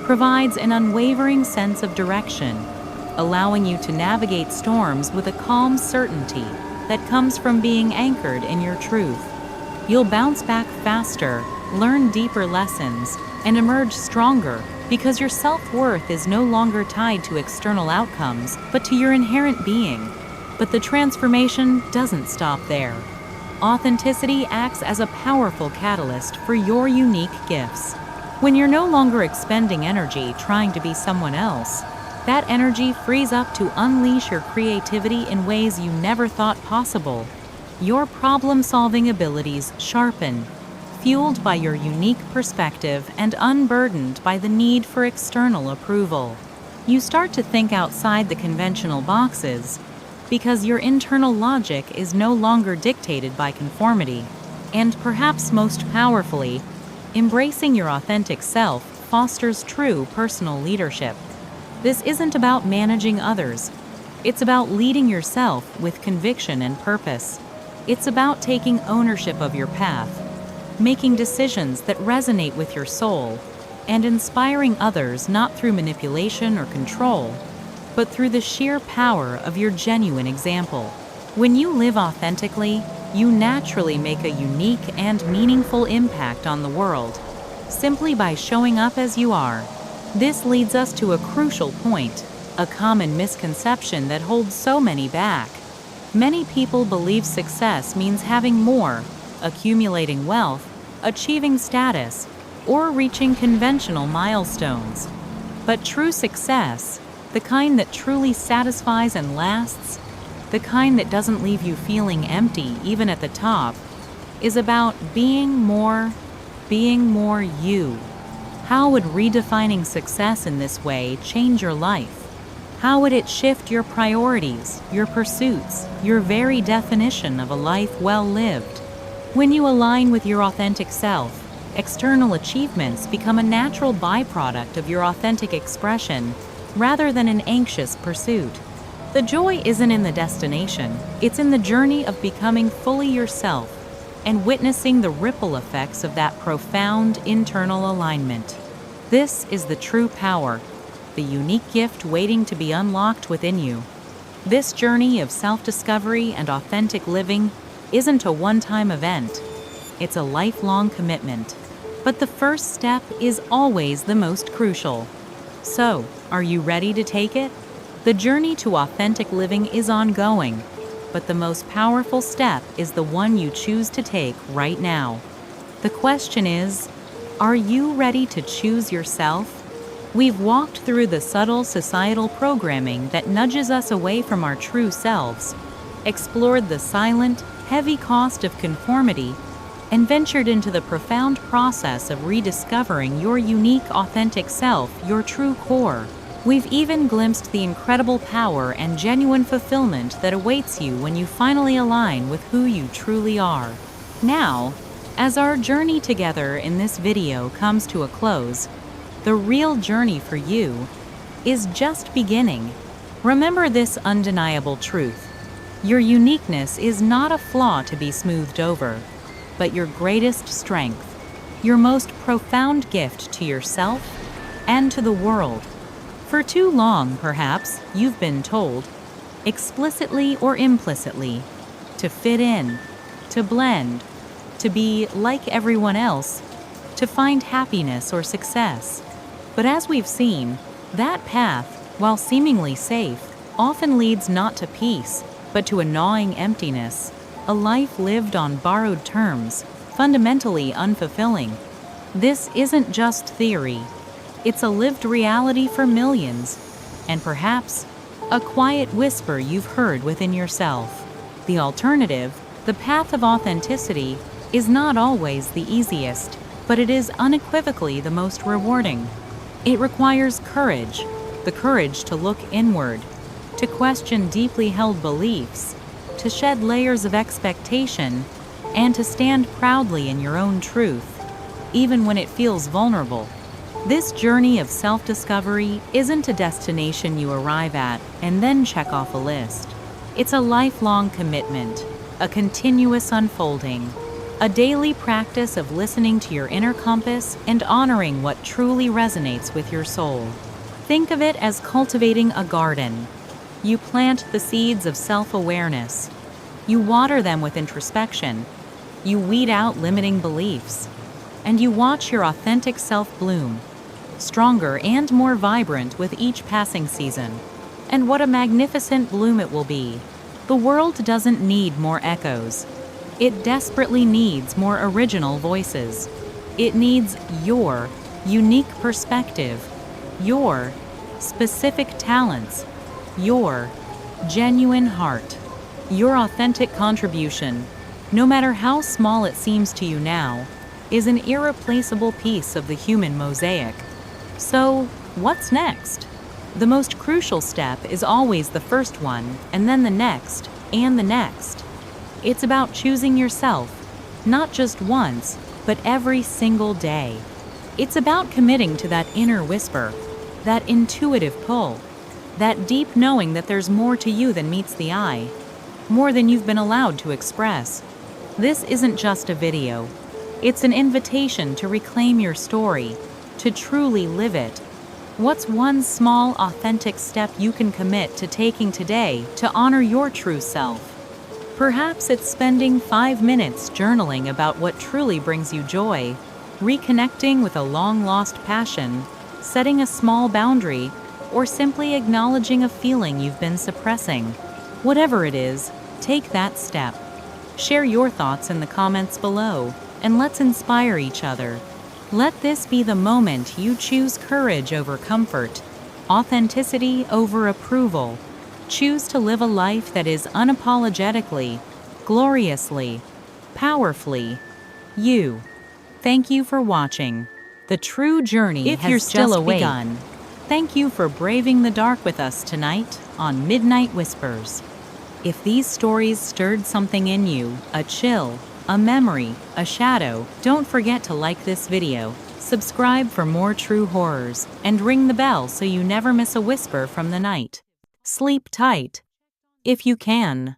provides an unwavering sense of direction, allowing you to navigate storms with a calm certainty that comes from being anchored in your truth. You'll bounce back faster, learn deeper lessons, and emerge stronger because your self-worth is no longer tied to external outcomes, but to your inherent being. But the transformation doesn't stop there. Authenticity acts as a powerful catalyst for your unique gifts. When you're no longer expending energy trying to be someone else, that energy frees up to unleash your creativity in ways you never thought possible. Your problem-solving abilities sharpen, fueled by your unique perspective and unburdened by the need for external approval. You start to think outside the conventional boxes because your internal logic is no longer dictated by conformity. And perhaps most powerfully, embracing your authentic self fosters true personal leadership. This isn't about managing others. It's about leading yourself with conviction and purpose. It's about taking ownership of your path, making decisions that resonate with your soul, and inspiring others not through manipulation or control, but through the sheer power of your genuine example. When you live authentically, you naturally make a unique and meaningful impact on the world, simply by showing up as you are. This leads us to a crucial point, a common misconception that holds so many back. Many people believe success means having more, accumulating wealth, achieving status, or reaching conventional milestones. But true success, the kind that truly satisfies and lasts, the kind that doesn't leave you feeling empty even at the top, is about being more you. How would redefining success in this way change your life? How would it shift your priorities, your pursuits, your very definition of a life well lived? When you align with your authentic self, external achievements become a natural byproduct of your authentic expression rather than an anxious pursuit. The joy isn't in the destination, it's in the journey of becoming fully yourself and witnessing the ripple effects of that profound internal alignment. This is the true power, the unique gift waiting to be unlocked within you. This journey of self-discovery and authentic living isn't a one-time event. It's a lifelong commitment. But the first step is always the most crucial. So, are you ready to take it? The journey to authentic living is ongoing, but the most powerful step is the one you choose to take right now. The question is, are you ready to choose yourself? We've walked through the subtle societal programming that nudges us away from our true selves, explored the silent, heavy cost of conformity, and ventured into the profound process of rediscovering your unique, authentic self, your true core. We've even glimpsed the incredible power and genuine fulfillment that awaits you when you finally align with who you truly are. Now, as our journey together in this video comes to a close, the real journey for you is just beginning. Remember this undeniable truth. Your uniqueness is not a flaw to be smoothed over, but your greatest strength. your most profound gift to yourself and to the world. For too long, perhaps, you've been told, explicitly or implicitly, to fit in, to blend, to be like everyone else, to find happiness or success. But as we've seen, that path, while seemingly safe, often leads not to peace, but to a gnawing emptiness, a life lived on borrowed terms, fundamentally unfulfilling. This isn't just theory. It's a lived reality for millions, and perhaps a quiet whisper you've heard within yourself. The alternative, the path of authenticity, is not always the easiest, but it is unequivocally the most rewarding. It requires courage, the courage to look inward, to question deeply held beliefs, to shed layers of expectation, and to stand proudly in your own truth, even when it feels vulnerable. This journey of self-discovery isn't a destination you arrive at and then check off a list. It's a lifelong commitment, a continuous unfolding, a daily practice of listening to your inner compass and honoring what truly resonates with your soul. Think of it as cultivating a garden. You plant the seeds of self-awareness. You water them with introspection. You weed out limiting beliefs. And you watch your authentic self bloom, stronger and more vibrant with each passing season. And what a magnificent bloom it will be. The world doesn't need more echoes. It desperately needs more original voices. It needs your unique perspective, your specific talents, your genuine heart. Your authentic contribution, no matter how small it seems to you now, is an irreplaceable piece of the human mosaic. So, what's next? The most crucial step is always the first one, and then the next, and the next. It's about choosing yourself, not just once, but every single day. It's about committing to that inner whisper, that intuitive pull, that deep knowing that there's more to you than meets the eye, more than you've been allowed to express. This isn't just a video. It's an invitation to reclaim your story, to truly live it. What's one small, authentic step you can commit to taking today to honor your true self? Perhaps it's spending 5 minutes journaling about what truly brings you joy, reconnecting with a long-lost passion, setting a small boundary, or simply acknowledging a feeling you've been suppressing. Whatever it is, take that step. Share your thoughts in the comments below, and let's inspire each other. Let this be the moment you choose courage over comfort, authenticity over approval. Choose to live a life that is unapologetically, gloriously, powerfully you. Thank you for watching. The true journey has just begun. Thank you for braving the dark with us tonight on Midnight Whispers. If these stories stirred something in you, a chill, a memory, a shadow, don't forget to like this video, subscribe for more true horrors, and ring the bell so you never miss a whisper from the night. Sleep tight, if you can.